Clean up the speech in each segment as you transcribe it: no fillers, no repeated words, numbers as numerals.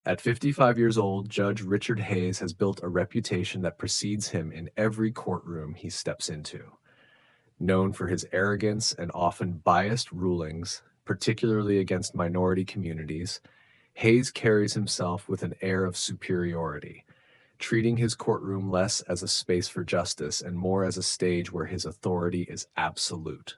At 55 years old, Judge Richard Hayes has built a reputation that precedes him in every courtroom he steps into. Known for his arrogance and often biased rulings, particularly against minority communities, Hayes carries himself with an air of superiority, treating his courtroom less as a space for justice and more as a stage where his authority is absolute.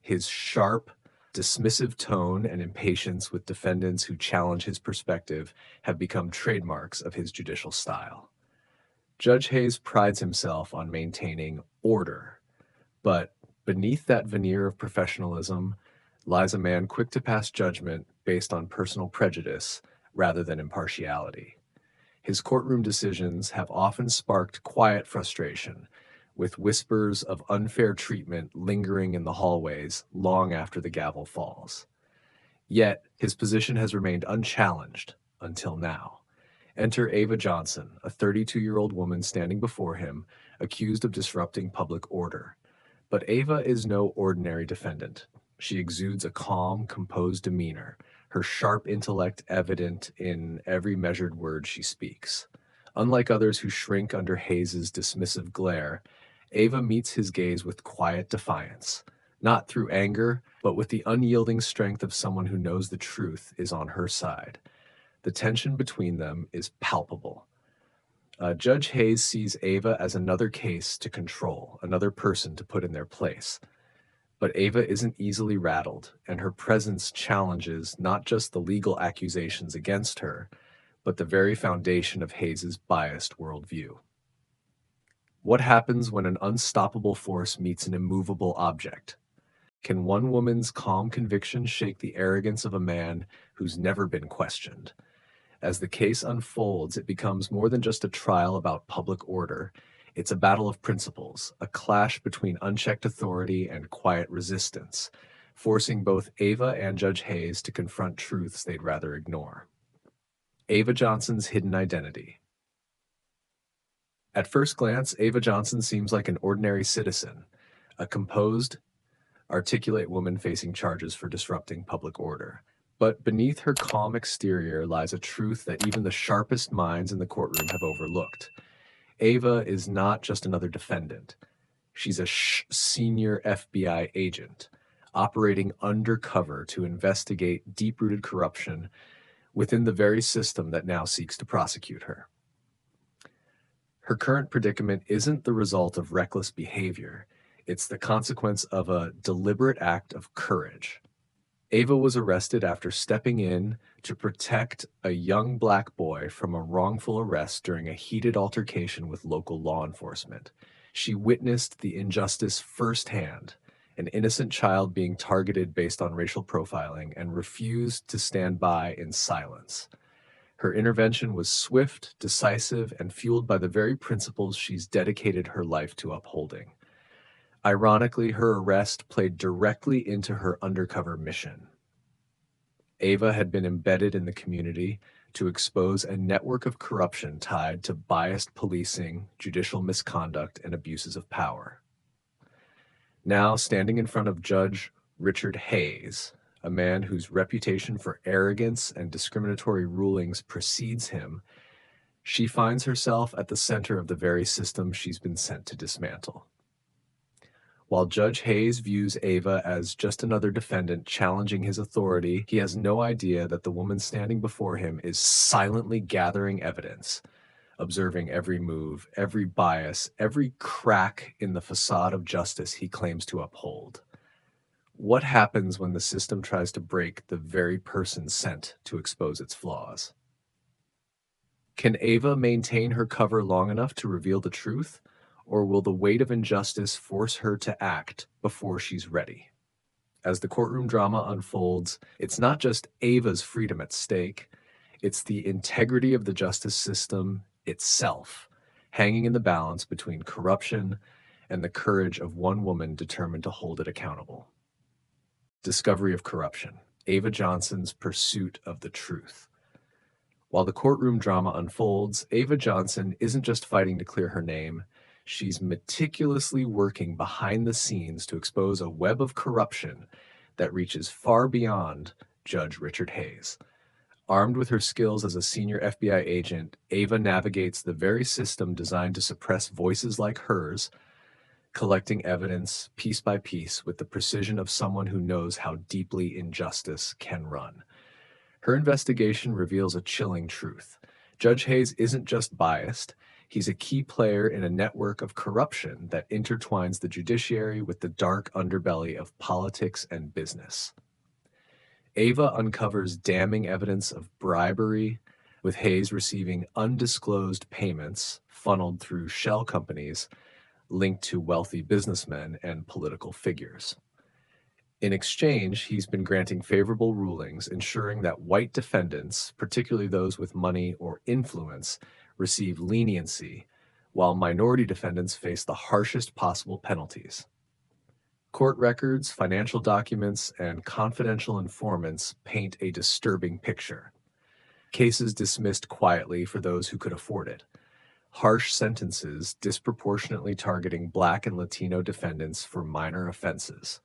His sharp, dismissive tone and impatience with defendants who challenge his perspective have become trademarks of his judicial style. Judge Hayes prides himself on maintaining order, but beneath that veneer of professionalism lies a man quick to pass judgment based on personal prejudice rather than impartiality. His courtroom decisions have often sparked quiet frustration, with whispers of unfair treatment lingering in the hallways long after the gavel falls. Yet, his position has remained unchallenged until now. Enter Ava Johnson, a 32-year-old woman standing before him, accused of disrupting public order. But Ava is no ordinary defendant. She exudes a calm, composed demeanor, her sharp intellect evident in every measured word she speaks. Unlike others who shrink under Hayes's dismissive glare, Ava meets his gaze with quiet defiance, not through anger, but with the unyielding strength of someone who knows the truth is on her side. The tension between them is palpable. Judge Hayes sees Ava as another case to control, another person to put in their place. But Ava isn't easily rattled, and her presence challenges not just the legal accusations against her, but the very foundation of Hayes's biased worldview. What happens when an unstoppable force meets an immovable object? Can one woman's calm conviction shake the arrogance of a man who's never been questioned? As the case unfolds, it becomes more than just a trial about public order. It's a battle of principles, a clash between unchecked authority and quiet resistance, forcing both Ava and Judge Hayes to confront truths they'd rather ignore. Ava Johnson's hidden identity. At first glance, Ava Johnson seems like an ordinary citizen, a composed, articulate woman facing charges for disrupting public order. But beneath her calm exterior lies a truth that even the sharpest minds in the courtroom have overlooked. Ava is not just another defendant. She's a senior FBI agent, operating undercover to investigate deep-rooted corruption within the very system that now seeks to prosecute her. Her current predicament isn't the result of reckless behavior. It's the consequence of a deliberate act of courage. Ava was arrested after stepping in to protect a young black boy from a wrongful arrest during a heated altercation with local law enforcement. She witnessed the injustice firsthand, an innocent child being targeted based on racial profiling, and refused to stand by in silence. Her intervention was swift, decisive, and fueled by the very principles she's dedicated her life to upholding. Ironically, her arrest played directly into her undercover mission. Ava had been embedded in the community to expose a network of corruption tied to biased policing, judicial misconduct, and abuses of power. Now, standing in front of Judge Richard Hayes, a man whose reputation for arrogance and discriminatory rulings precedes him, she finds herself at the center of the very system she's been sent to dismantle. While Judge Hayes views Ava as just another defendant challenging his authority, he has no idea that the woman standing before him is silently gathering evidence, observing every move, every bias, every crack in the facade of justice he claims to uphold. What happens when the system tries to break the very person sent to expose its flaws? Can Ava maintain her cover long enough to reveal the truth? Or will the weight of injustice force her to act before she's ready? As the courtroom drama unfolds, it's not just Ava's freedom at stake, it's the integrity of the justice system itself, hanging in the balance between corruption and the courage of one woman determined to hold it accountable. Discovery of corruption, Ava Johnson's pursuit of the truth. While the courtroom drama unfolds, Ava Johnson isn't just fighting to clear her name. She's meticulously working behind the scenes to expose a web of corruption that reaches far beyond Judge Richard Hayes. Armed with her skills as a senior FBI agent, Ava navigates the very system designed to suppress voices like hers, collecting evidence piece by piece with the precision of someone who knows how deeply injustice can run. Her investigation reveals a chilling truth. Judge Hayes isn't just biased, he's a key player in a network of corruption that intertwines the judiciary with the dark underbelly of politics and business. Ava uncovers damning evidence of bribery, with Hayes receiving undisclosed payments funneled through shell companies linked to wealthy businessmen and political figures. In exchange, he's been granting favorable rulings, ensuring that white defendants, particularly those with money or influence, receive leniency, while minority defendants face the harshest possible penalties. Court records, financial documents, and confidential informants paint a disturbing picture. Cases dismissed quietly for those who could afford it. Harsh sentences disproportionately targeting Black and Latino defendants for minor offenses.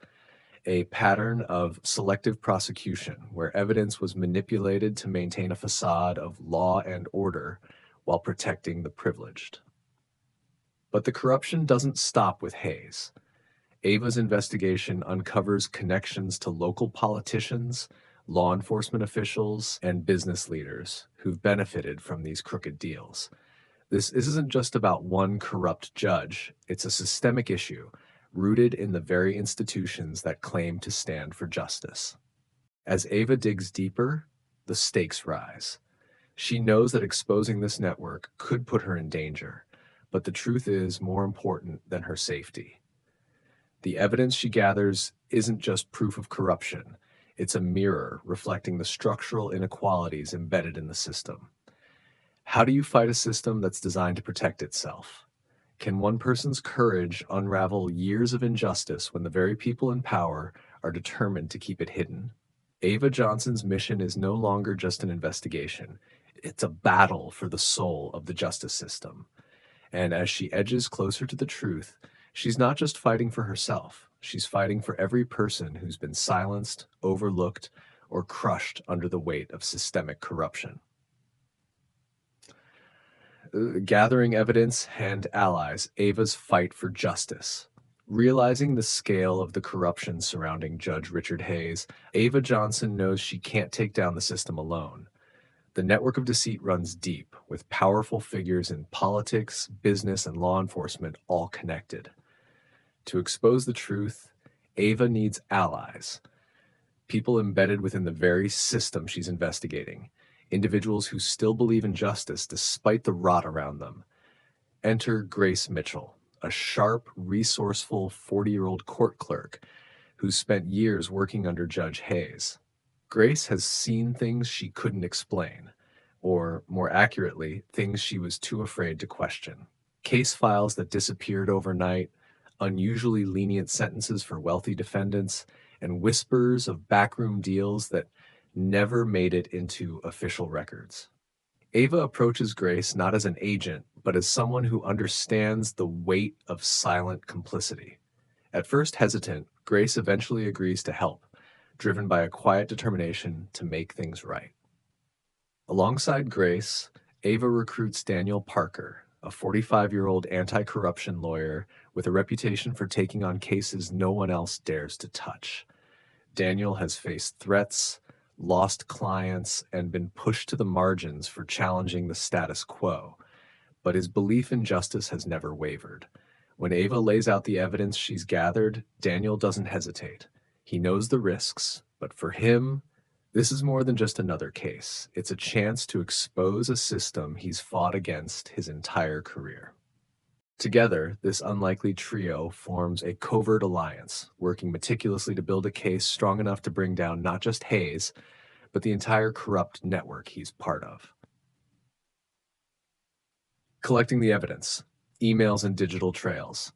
A pattern of selective prosecution where evidence was manipulated to maintain a facade of law and order while protecting the privileged. But the corruption doesn't stop with Hayes. Ava's investigation uncovers connections to local politicians, law enforcement officials, and business leaders who've benefited from these crooked deals. This isn't just about one corrupt judge, it's a systemic issue rooted in the very institutions that claim to stand for justice. As Ava digs deeper, the stakes rise. She knows that exposing this network could put her in danger, but the truth is more important than her safety. The evidence she gathers isn't just proof of corruption, it's a mirror reflecting the structural inequalities embedded in the system. How do you fight a system that's designed to protect itself? Can one person's courage unravel years of injustice when the very people in power are determined to keep it hidden? Ava Johnson's mission is no longer just an investigation. It's a battle for the soul of the justice system. And as she edges closer to the truth, she's not just fighting for herself. She's fighting for every person who's been silenced, overlooked, or crushed under the weight of systemic corruption. Gathering evidence and allies, Ava's fight for justice. Realizing the scale of the corruption surrounding Judge Richard Hayes, Ava Johnson knows she can't take down the system alone. The network of deceit runs deep, with powerful figures in politics, business, and law enforcement all connected. To expose the truth, Ava needs allies, people embedded within the very system she's investigating. Individuals who still believe in justice despite the rot around them. Enter Grace Mitchell, a sharp, resourceful 40-year-old court clerk who's spent years working under Judge Hayes. Grace has seen things she couldn't explain, or more accurately, things she was too afraid to question. Case files that disappeared overnight, unusually lenient sentences for wealthy defendants, and whispers of backroom deals that never made it into official records. Ava approaches Grace not as an agent, but as someone who understands the weight of silent complicity. At first hesitant, Grace eventually agrees to help, driven by a quiet determination to make things right. Alongside Grace, Ava recruits Daniel Parker, a 45-year-old anti-corruption lawyer with a reputation for taking on cases no one else dares to touch. Daniel has faced threats, lost clients, and been pushed to the margins for challenging the status quo. But his belief in justice has never wavered. When Ava lays out the evidence she's gathered, Daniel doesn't hesitate. He knows the risks, but for him, this is more than just another case. It's a chance to expose a system he's fought against his entire career. Together, this unlikely trio forms a covert alliance, working meticulously to build a case strong enough to bring down not just Hayes, but the entire corrupt network he's part of. Collecting the evidence, emails and digital trails.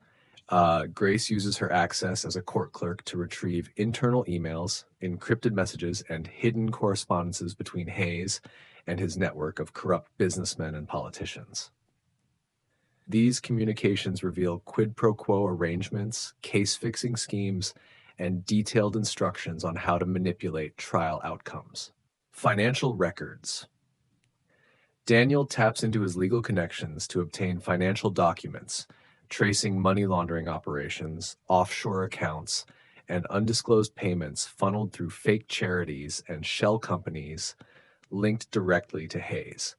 Grace uses her access as a court clerk to retrieve internal emails, encrypted messages, and hidden correspondences between Hayes and his network of corrupt businessmen and politicians. These communications reveal quid pro quo arrangements, case-fixing schemes, and detailed instructions on how to manipulate trial outcomes. Financial records. Daniel taps into his legal connections to obtain financial documents, tracing money laundering operations, offshore accounts, and undisclosed payments funneled through fake charities and shell companies linked directly to Hayes.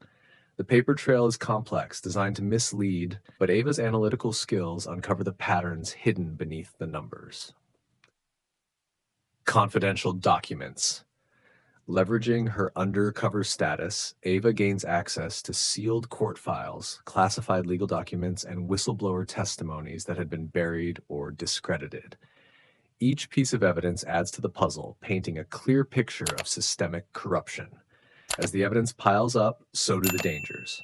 The paper trail is complex, designed to mislead, but Ava's analytical skills uncover the patterns hidden beneath the numbers. Confidential documents. Leveraging her undercover status, Ava gains access to sealed court files, classified legal documents, and whistleblower testimonies that had been buried or discredited. Each piece of evidence adds to the puzzle, painting a clear picture of systemic corruption. As the evidence piles up, so do the dangers.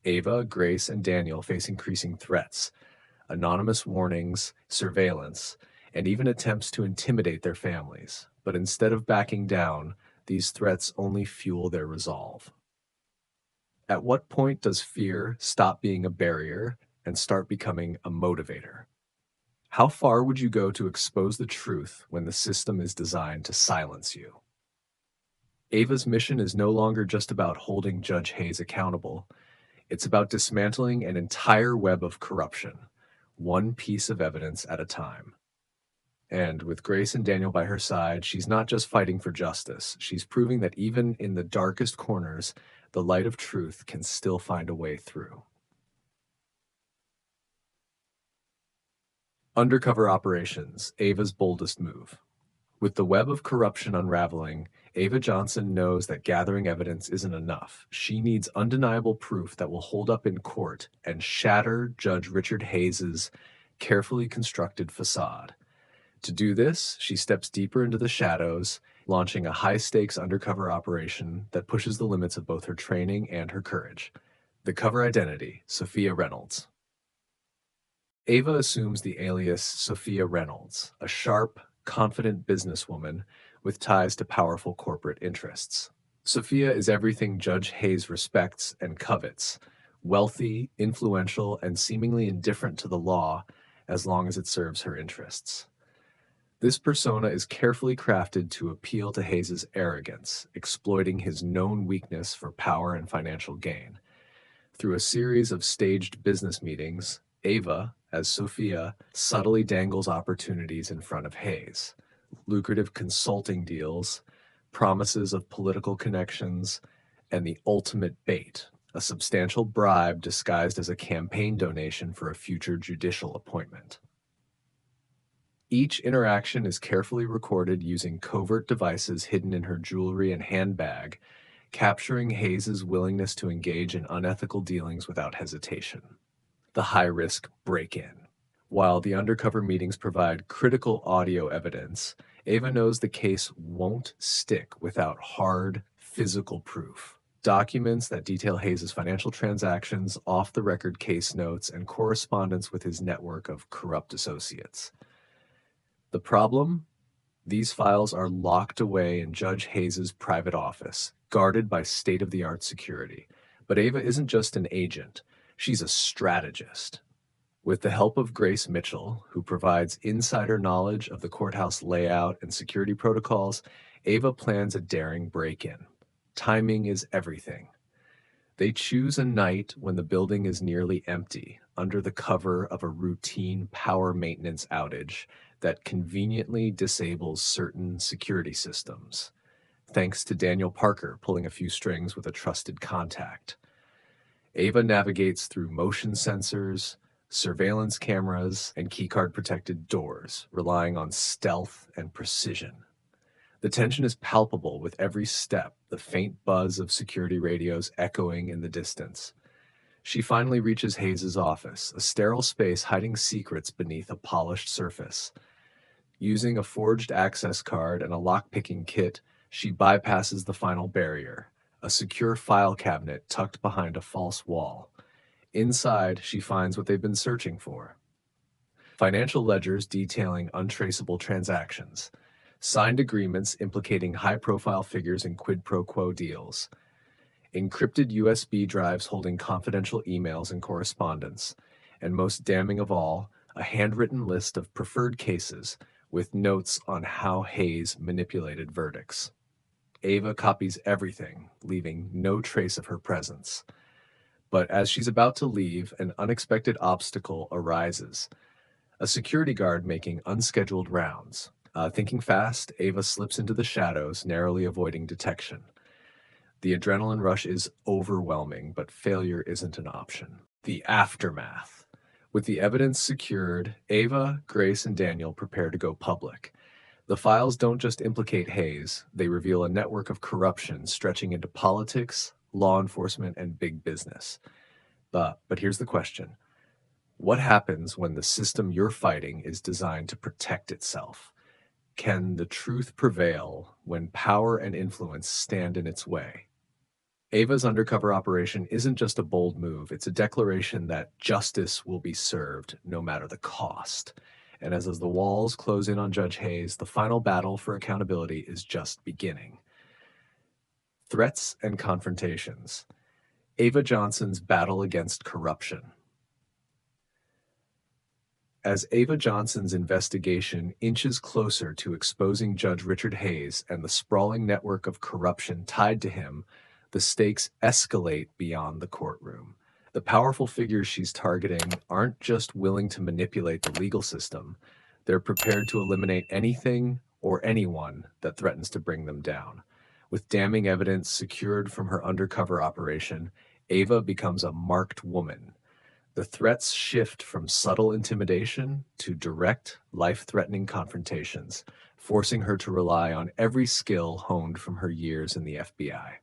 Ava, Grace, and Daniel face increasing threats, anonymous warnings, surveillance, and even attempts to intimidate their families. But instead of backing down, these threats only fuel their resolve. At what point does fear stop being a barrier and start becoming a motivator? How far would you go to expose the truth when the system is designed to silence you? Ava's mission is no longer just about holding Judge Hayes accountable. It's about dismantling an entire web of corruption, one piece of evidence at a time. And with Grace and Daniel by her side, she's not just fighting for justice. She's proving that even in the darkest corners, the light of truth can still find a way through. Undercover operations, Ava's boldest move. With the web of corruption unraveling, Ava Johnson knows that gathering evidence isn't enough. She needs undeniable proof that will hold up in court and shatter Judge Richard Hayes's carefully constructed facade. To do this, she steps deeper into the shadows, launching a high-stakes undercover operation that pushes the limits of both her training and her courage. The cover identity, Sophia Reynolds. Ava assumes the alias Sophia Reynolds, a sharp, confident businesswoman with ties to powerful corporate interests. Sophia is everything Judge Hayes respects and covets, wealthy, influential, and seemingly indifferent to the law as long as it serves her interests. This persona is carefully crafted to appeal to Hayes's arrogance, exploiting his known weakness for power and financial gain. Through a series of staged business meetings, Ava, as Sophia, subtly dangles opportunities in front of Hayes. Lucrative consulting deals, promises of political connections, and the ultimate bait, a substantial bribe disguised as a campaign donation for a future judicial appointment. Each interaction is carefully recorded using covert devices hidden in her jewelry and handbag, capturing Hayes's willingness to engage in unethical dealings without hesitation. The high-risk break-in. While the undercover meetings provide critical audio evidence, Ava knows the case won't stick without hard, physical proof. Documents that detail Hayes's financial transactions, off-the-record case notes, and correspondence with his network of corrupt associates. The problem? These files are locked away in Judge Hayes's private office, guarded by state-of-the-art security. But Ava isn't just an agent, she's a strategist. With the help of Grace Mitchell, who provides insider knowledge of the courthouse layout and security protocols, Ava plans a daring break-in. Timing is everything. They choose a night when the building is nearly empty, under the cover of a routine power maintenance outage that conveniently disables certain security systems, thanks to Daniel Parker pulling a few strings with a trusted contact. Ava navigates through motion sensors, surveillance cameras, and keycard-protected doors, relying on stealth and precision. The tension is palpable with every step, the faint buzz of security radios echoing in the distance. She finally reaches Hayes's office, a sterile space hiding secrets beneath a polished surface. Using a forged access card and a lock-picking kit, she bypasses the final barrier, a secure file cabinet tucked behind a false wall. Inside, she finds what they've been searching for. Financial ledgers detailing untraceable transactions, signed agreements implicating high-profile figures in quid pro quo deals, encrypted USB drives holding confidential emails and correspondence, and most damning of all, a handwritten list of preferred cases with notes on how Hayes manipulated verdicts. Ava copies everything, leaving no trace of her presence. But as she's about to leave, an unexpected obstacle arises. A security guard making unscheduled rounds. Thinking fast, Ava slips into the shadows, narrowly avoiding detection. The adrenaline rush is overwhelming, but failure isn't an option. The aftermath. With the evidence secured, Ava, Grace, and Daniel prepare to go public. The files don't just implicate Hayes, they reveal a network of corruption stretching into politics, law enforcement, and big business. But here's the question. What happens when the system you're fighting is designed to protect itself? Can the truth prevail when power and influence stand in its way? Ava's undercover operation isn't just a bold move, it's a declaration that justice will be served no matter the cost. And as the walls close in on Judge Hayes, the final battle for accountability is just beginning. Threats and confrontations. Ava Johnson's battle against corruption. As Ava Johnson's investigation inches closer to exposing Judge Richard Hayes and the sprawling network of corruption tied to him, the stakes escalate beyond the courtroom. The powerful figures she's targeting aren't just willing to manipulate the legal system, they're prepared to eliminate anything or anyone that threatens to bring them down. With damning evidence secured from her undercover operation, Ava becomes a marked woman. The threats shift from subtle intimidation to direct, life-threatening confrontations, forcing her to rely on every skill honed from her years in the FBI.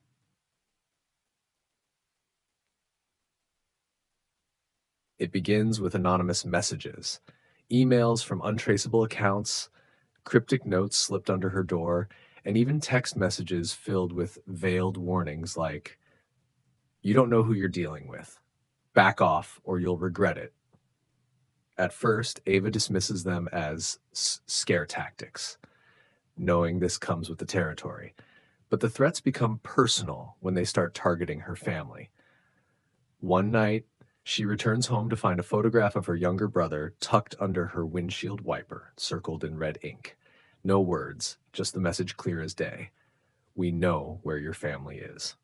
It begins with anonymous messages, emails from untraceable accounts, cryptic notes slipped under her door, and even text messages filled with veiled warnings like, "You don't know who you're dealing with. Back off or you'll regret it." At first, Ava dismisses them as scare tactics, knowing this comes with the territory. But the threats become personal when they start targeting her family. One night, she returns home to find a photograph of her younger brother tucked under her windshield wiper, circled in red ink. No words, just the message clear as day. "We know where your family is."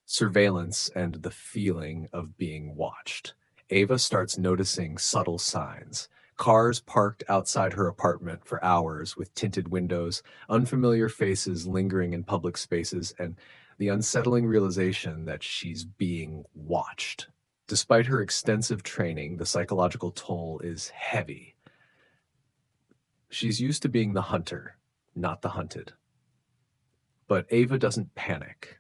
Surveillance and the feeling of being watched. Ava starts noticing subtle signs. Cars parked outside her apartment for hours with tinted windows, unfamiliar faces lingering in public spaces, and the unsettling realization that she's being watched. Despite her extensive training, the psychological toll is heavy. She's used to being the hunter, not the hunted. But Ava doesn't panic.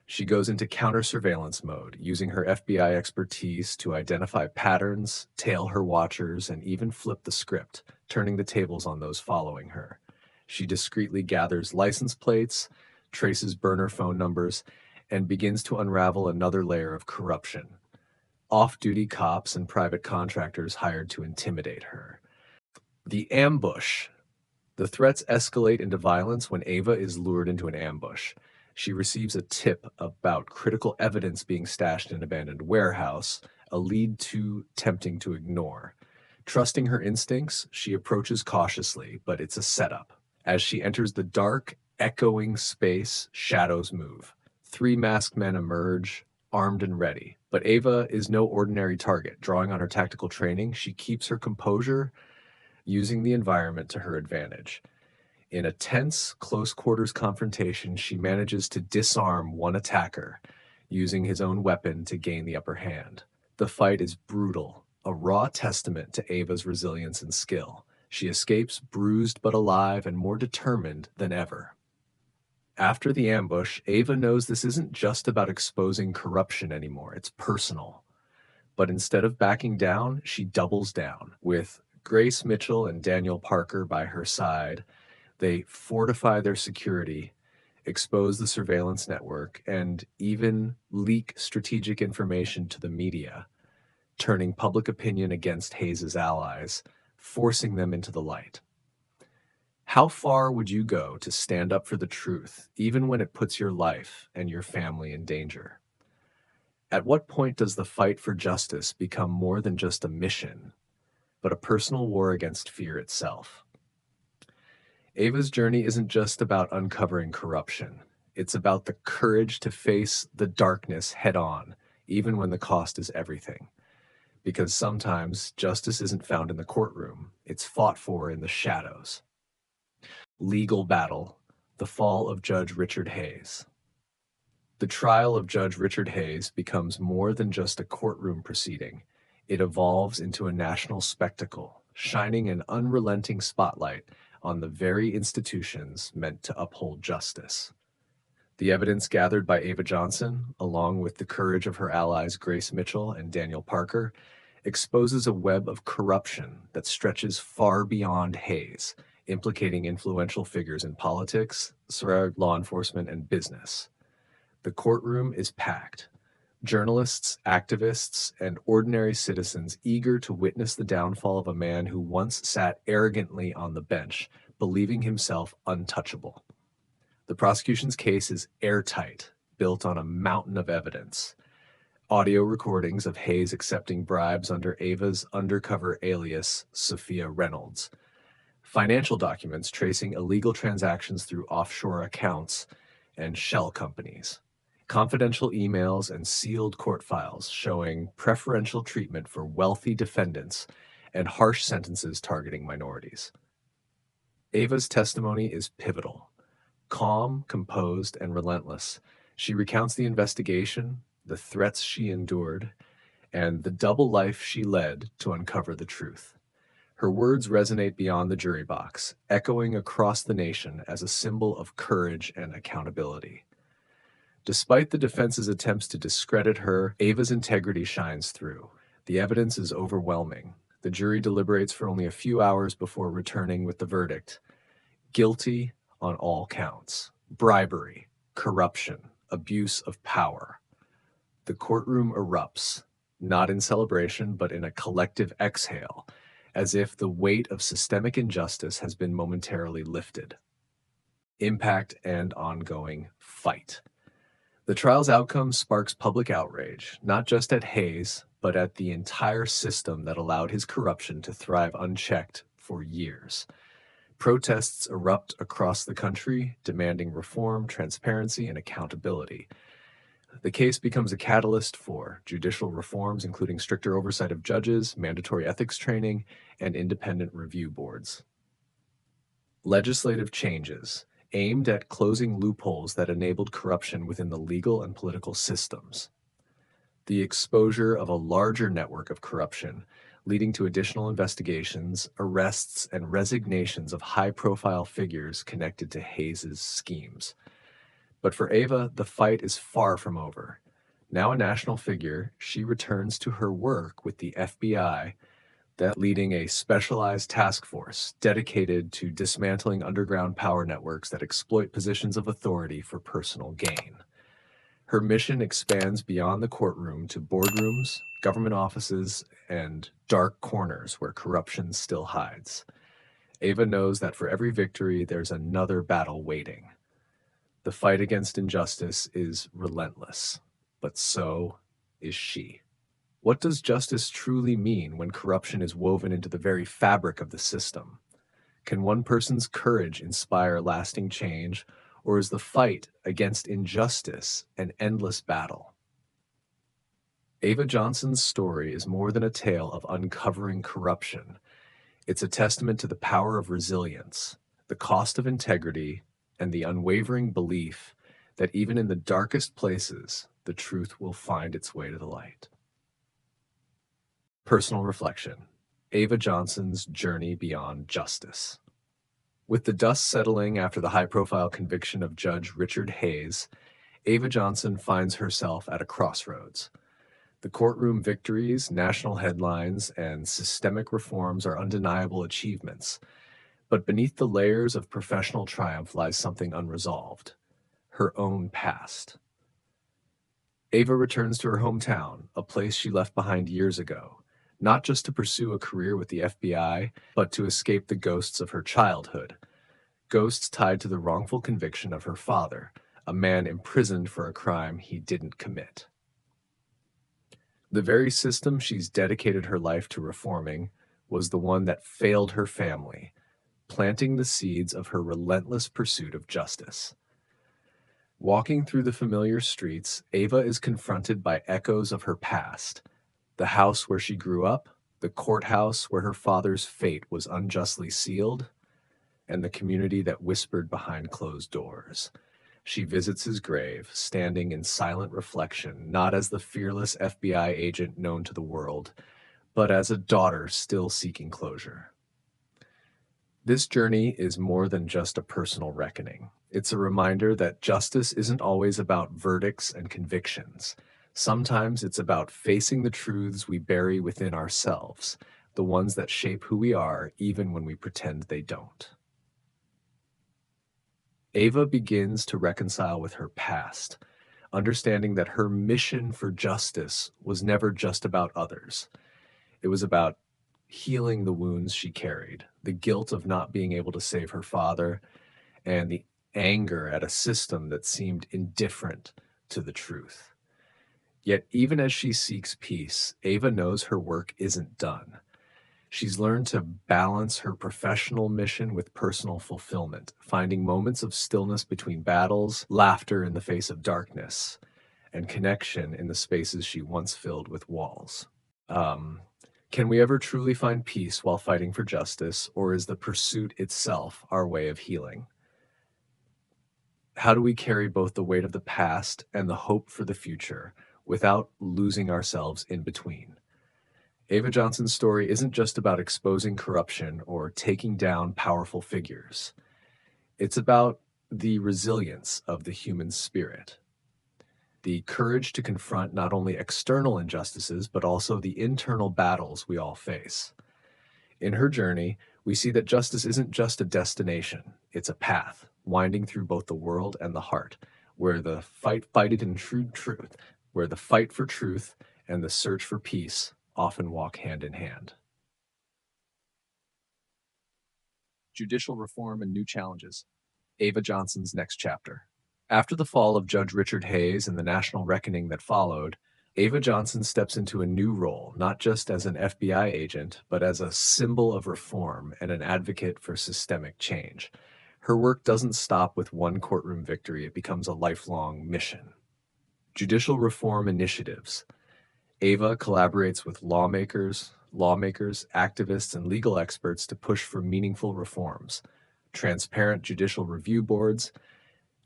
She goes into counter-surveillance mode, using her FBI expertise to identify patterns, tail her watchers, and even flip the script, turning the tables on those following her. She discreetly gathers license plates, traces burner phone numbers, and begins to unravel another layer of corruption. Off-duty cops and private contractors hired to intimidate her. The ambush. The threats escalate into violence when Ava is lured into an ambush. She receives a tip about critical evidence being stashed in an abandoned warehouse, a lead too tempting to ignore. Trusting her instincts, she approaches cautiously, but it's a setup. As she enters the dark, echoing space, shadows move. Three masked men emerge, armed and ready. But Ava is no ordinary target. Drawing on her tactical training, she keeps her composure, using the environment to her advantage. In a tense, close-quarters confrontation, she manages to disarm one attacker, using his own weapon to gain the upper hand. The fight is brutal, a raw testament to Ava's resilience and skill. She escapes bruised but alive and more determined than ever. After the ambush, Ava knows this isn't just about exposing corruption anymore, it's personal. But instead of backing down, she doubles down. With Grace Mitchell and Daniel Parker by her side, they fortify their security, expose the surveillance network, and even leak strategic information to the media, turning public opinion against Hayes's allies, forcing them into the light. How far would you go to stand up for the truth, even when it puts your life and your family in danger? At what point does the fight for justice become more than just a mission, but a personal war against fear itself? Ava's journey isn't just about uncovering corruption. It's about the courage to face the darkness head on, even when the cost is everything. Because sometimes justice isn't found in the courtroom, it's fought for in the shadows. Legal battle, the fall of Judge Richard Hayes. The trial of Judge Richard Hayes becomes more than just a courtroom proceeding. It evolves into a national spectacle, shining an unrelenting spotlight on the very institutions meant to uphold justice. The evidence gathered by Ava Johnson, along with the courage of her allies Grace Mitchell and Daniel Parker, exposes a web of corruption that stretches far beyond Hayes, implicating influential figures in politics, law enforcement, and business. The courtroom is packed. Journalists, activists, and ordinary citizens eager to witness the downfall of a man who once sat arrogantly on the bench, believing himself untouchable. The prosecution's case is airtight, built on a mountain of evidence. Audio recordings of Hayes accepting bribes under Ava's undercover alias, Sophia Reynolds. Financial documents tracing illegal transactions through offshore accounts and shell companies. Confidential emails and sealed court files showing preferential treatment for wealthy defendants and harsh sentences targeting minorities. Ava's testimony is pivotal. Calm, composed, and relentless, she recounts the investigation, the threats she endured, and the double life she led to uncover the truth. Her words resonate beyond the jury box, echoing across the nation as a symbol of courage and accountability. Despite the defense's attempts to discredit her, Ava's integrity shines through. The evidence is overwhelming. The jury deliberates for only a few hours before returning with the verdict. Guilty on all counts. Bribery, corruption, abuse of power. The courtroom erupts, not in celebration, but in a collective exhale, as if the weight of systemic injustice has been momentarily lifted. Impact and ongoing fight. The trial's outcome sparks public outrage, not just at Hayes, but at the entire system that allowed his corruption to thrive unchecked for years. Protests erupt across the country, demanding reform, transparency, and accountability. The case becomes a catalyst for judicial reforms, including stricter oversight of judges, mandatory ethics training, and independent review boards. Legislative changes aimed at closing loopholes that enabled corruption within the legal and political systems. The exposure of a larger network of corruption, leading to additional investigations, arrests, and resignations of high-profile figures connected to Hayes's schemes. But for Ava, the fight is far from over. Now a national figure, she returns to her work with the FBI, that leading a specialized task force dedicated to dismantling underground power networks that exploit positions of authority for personal gain. Her mission expands beyond the courtroom to boardrooms, government offices, and dark corners where corruption still hides. Ava knows that for every victory, there's another battle waiting. The fight against injustice is relentless, but so is she. What does justice truly mean when corruption is woven into the very fabric of the system? Can one person's courage inspire lasting change, or is the fight against injustice an endless battle? Ava Johnson's story is more than a tale of uncovering corruption. It's a testament to the power of resilience, the cost of integrity, and the unwavering belief that even in the darkest places, the truth will find its way to the light. Personal reflection. Ava Johnson's journey beyond justice. With the dust settling after the high-profile conviction of Judge Richard Hayes, Ava Johnson finds herself at a crossroads. The courtroom victories, national headlines, and systemic reforms are undeniable achievements. But beneath the layers of professional triumph lies something unresolved: her own past. Ava returns to her hometown, a place she left behind years ago, not just to pursue a career with the FBI, but to escape the ghosts of her childhood. Ghosts tied to the wrongful conviction of her father, a man imprisoned for a crime he didn't commit. The very system she's dedicated her life to reforming was the one that failed her family, planting the seeds of her relentless pursuit of justice. Walking through the familiar streets, Ava is confronted by echoes of her past: the house where she grew up, the courthouse where her father's fate was unjustly sealed, and the community that whispered behind closed doors. She visits his grave, standing in silent reflection, not as the fearless FBI agent known to the world, but as a daughter still seeking closure. This journey is more than just a personal reckoning. It's a reminder that justice isn't always about verdicts and convictions. Sometimes it's about facing the truths we bury within ourselves, the ones that shape who we are, even when we pretend they don't. Ava begins to reconcile with her past, understanding that her mission for justice was never just about others. It was about healing the wounds she carried, the guilt of not being able to save her father, and the anger at a system that seemed indifferent to the truth. Yet, even as she seeks peace, Ava knows her work isn't done. She's learned to balance her professional mission with personal fulfillment, finding moments of stillness between battles, laughter in the face of darkness, and connection in the spaces she once filled with walls. Um, can we ever truly find peace while fighting for justice, or is the pursuit itself our way of healing? How do we carry both the weight of the past and the hope for the future without losing ourselves in between? Ava Johnson's story isn't just about exposing corruption or taking down powerful figures. It's about the resilience of the human spirit, the courage to confront not only external injustices, but also the internal battles we all face. In her journey, we see that justice isn't just a destination, it's a path, winding through both the world and the heart, where the fighted in true truth, where the fight for truth and the search for peace often walk hand in hand. Judicial reform and new challenges. Ava Johnson's next chapter. After the fall of Judge Richard Hayes and the national reckoning that followed, Ava Johnson steps into a new role, not just as an FBI agent, but as a symbol of reform and an advocate for systemic change. Her work doesn't stop with one courtroom victory, it becomes a lifelong mission. Judicial reform initiatives. Ava collaborates with lawmakers, activists, and legal experts to push for meaningful reforms: transparent judicial review boards,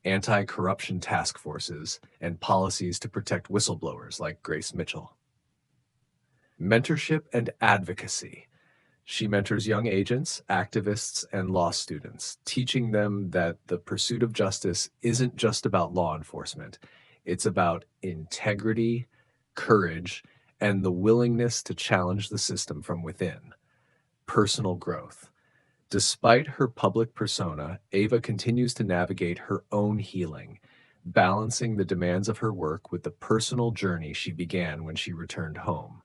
anti-corruption task forces, and policies to protect whistleblowers like Grace Mitchell. Mentorship and advocacy. She mentors young agents, activists, and law students, teaching them that the pursuit of justice isn't just about law enforcement. It's about integrity, courage, and the willingness to challenge the system from within. Personal growth. Despite her public persona, Ava continues to navigate her own healing, balancing the demands of her work with the personal journey she began when she returned home.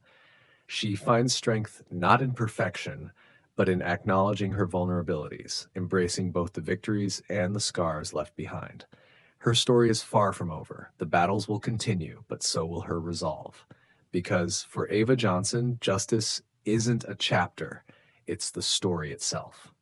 She finds strength not in perfection, but in acknowledging her vulnerabilities, embracing both the victories and the scars left behind. Her story is far from over. The battles will continue, but so will her resolve. Because for Ava Johnson, justice isn't a chapter, it's the story itself.